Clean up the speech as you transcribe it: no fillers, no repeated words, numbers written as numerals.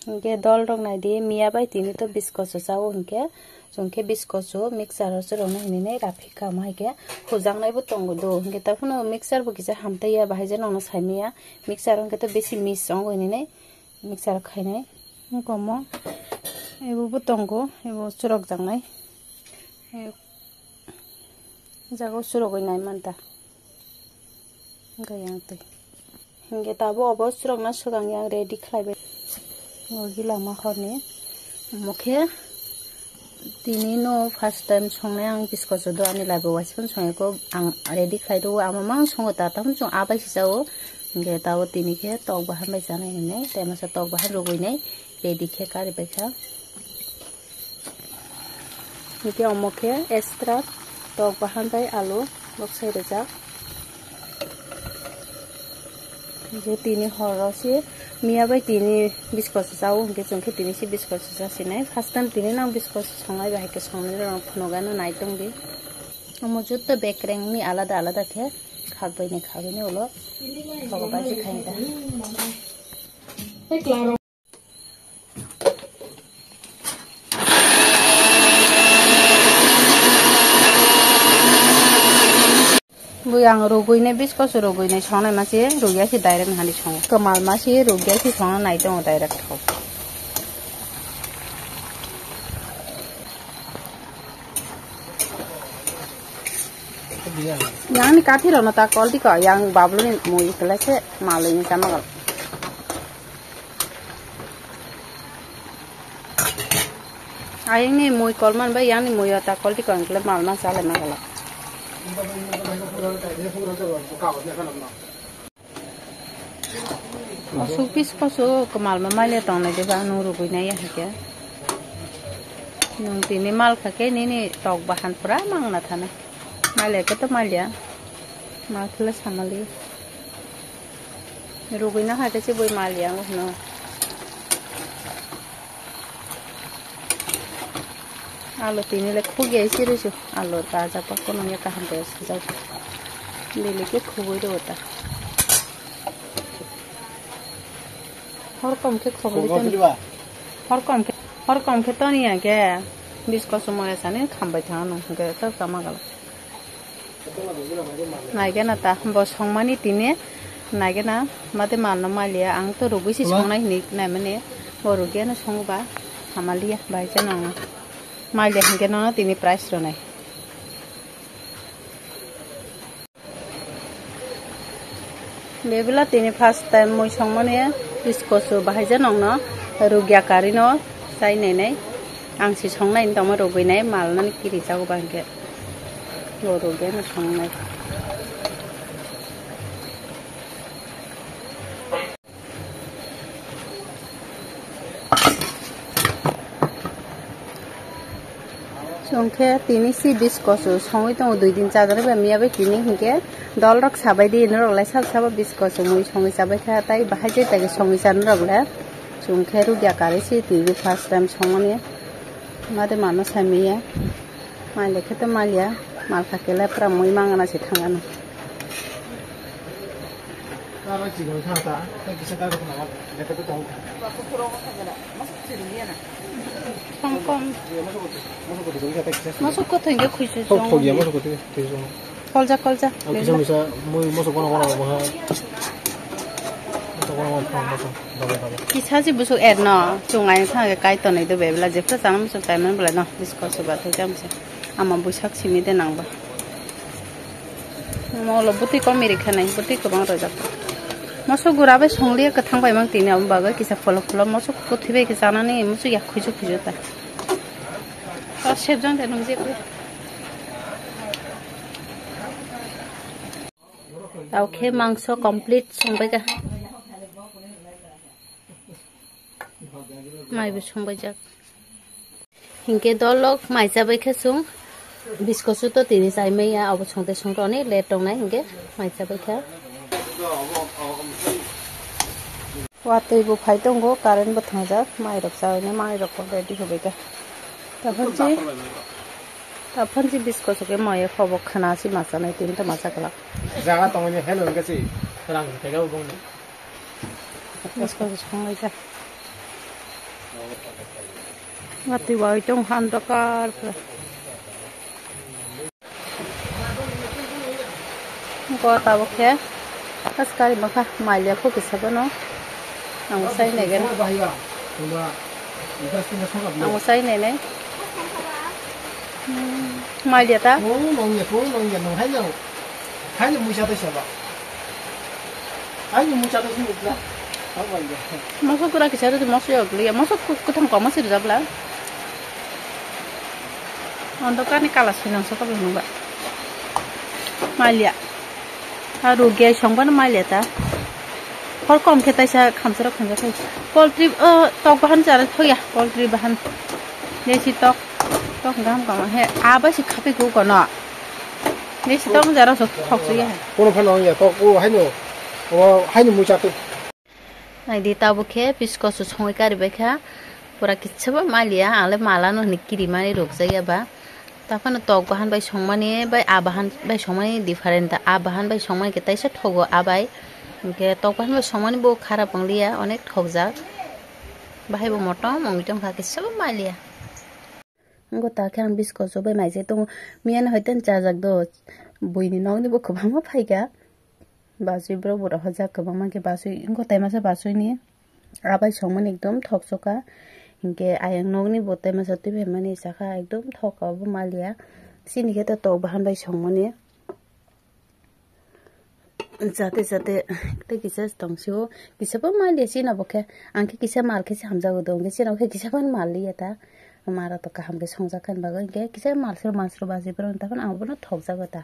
Hingke dol rok nai di miya bai tini to biskos chao hingke jongke biskos mixer o chorona hinine rafi kama hingke hojang nai bo tongo do hingke tapono mixer bo kisa hamtai ya bahai jano no saimiya mixer hingke to besi miss ongo hinine mixer khainai komo ebo bo tongo ebo churok jangnai jago churok nai manta gayang tui hingke tabo obo churok na sugang yang ready khlaibai gila mahorni mokhe tini no first time songnai ang biskos do ani labo waspon songeko ang ready khlai do amamang songo ta tam jong abai sijao hingke tabo tini ke tok bahan bai janai hine temasa tok bahan rogoinai ready khe kari baikha hingke omokhe extra tok bahan bai alu boksai rejak je tini horosi miya bai tini biskos chao hingke jongke tini si biskos chasinai first time tini nang biskos songnai bai ke songnai rong phunogano naitung di omo jutto bekreng ni alada alada khe khagbai ni ulo bhagwan ji khaida Buyang rogoine biskos rogoine songnai masi rogya si direct hani song kamal masi rogya si songna nai dong direct ho yang ni kathi rono ta kol di ko yang bablu ni moi klase malai ni samagal ayang ni moi kolman ba yang ni moi ta kol di ko angkle malma sale magala Masuk biskos kemal mamai tong na deba nuru buina ya hake nung tini mal kake nini tok bahan pura mang na thana male ke to malya mal khla samali rubuina hate se boi malya no alu tini le khuge sirisu alu taja pakko no ya kaham de sajau lele ke khugoi do ta hor kom ke khobli to hor kom ke to ni age biskos moya sane khambai thano ge ta kamagal naige na ta bo songmani tine naige na mate malna malia ang to rubui si songnai ni na mane boru ge na songba hamalia bai jana malia hinge na tini price ro nai bebila tini first time moi songmane biskos bahai jana no rugya kari no sai nei nei ang si songnai ni tama rogoi nai mal na kiri jago bangke rogya na songnai Songke tini si biskos songoi tong 2 din chadare ba miya bai tini hingke dol rok sabai di no rok lai sab biskos moi songai sabai kha tai bahai je tage songai san rok la songke rugya kari si tini first time songmani made mano samiya male khe to malya mal khakela pra moi mangana se thangano Kom. Masuk ko thenge khuisu song. Thogi masuk ko te song. Kolja. Bisa moi masuk kono kono ma. Masuk kono masuk. Kisah si busuk erno, sungai thang kai to nei do bebla je fra sanam so time bla no discuss ba thai jam se. Ama busak simi de nangba. Mo lo buti ko meri khanai buti ko bang rojak. Masuk gurabe songlia ka thang bai mang tini am baga kisa folo masuk ko thibe ki sanani masuk ya khuju ta. और shape जान देनु जे पे okay मांसो complete संबाय जा माइ बे संबाय जा हिंके दलक माइ जाबाय खेसुं बिस्कुट तो तिनि जाय मैया अब संते संतने लेट दंनाय हिंके माइ जाबाय खा वातै बो फाइ दंगो कारेन्ट बो थांजा माइ रक जायने माइ रक रेडी होबाय जा Tapon si biskos ke moye khobok khana si masa nai tin ta masa kala jaga tongni hello ngasi rang tega bong biskos songai ja Mati wai tong han dakar. Ko tabo khe kas kari makha malia ko kisaba no ang sai ne gen ang sai ne ne malia ta masuk kura kisara tu masuk ya beli masuk kutang kau masih di dalam untuk kan kalas finang so kabel nungba malia haru gaya songban malia ta hor kom kita sa khamsara khanja thai poultry tok bahan jara thoya poultry bahan desi tok gam kam he aba si khape ko kono desi tok jara so thok su ya kono phanong ya tok o haino mucha tu ai di tabu khe pisko su songai kari bekha pura kichaba malia ale mala no nikiri mani rok jaya ba tapano tok bahan bai songmani bai abahan bai songmani different abahan bai songmani ke taisa thogo abai ke tok bahan bai songmani bo khara panglia onek thokjak bahai bo moto mongitong kha kichaba malia ngo ta khang bisko so bai mai je tong mian hoiten chajak do boini nong ni bo khobama phaiga basui bro bora hojak khobama ke basui ngo tai masa basui ni abai songmani ekdom thoksoka इनके आयंग नोगनी बोते में सत्य भी money सखा एकदम ठोका वो मालिया सीनी के तो बहन भाई सोंगने जाते जाते ते किसे तंगसियो किसे पर मालिया सीना बके आंके किसे मार के हमजा गो दोंगे सीना के किसे पर मार लिया था हमारा तो काम के सोंजा kan bago इनके किसे मार से बाजी पर उनता पण आबो न ठोक जागता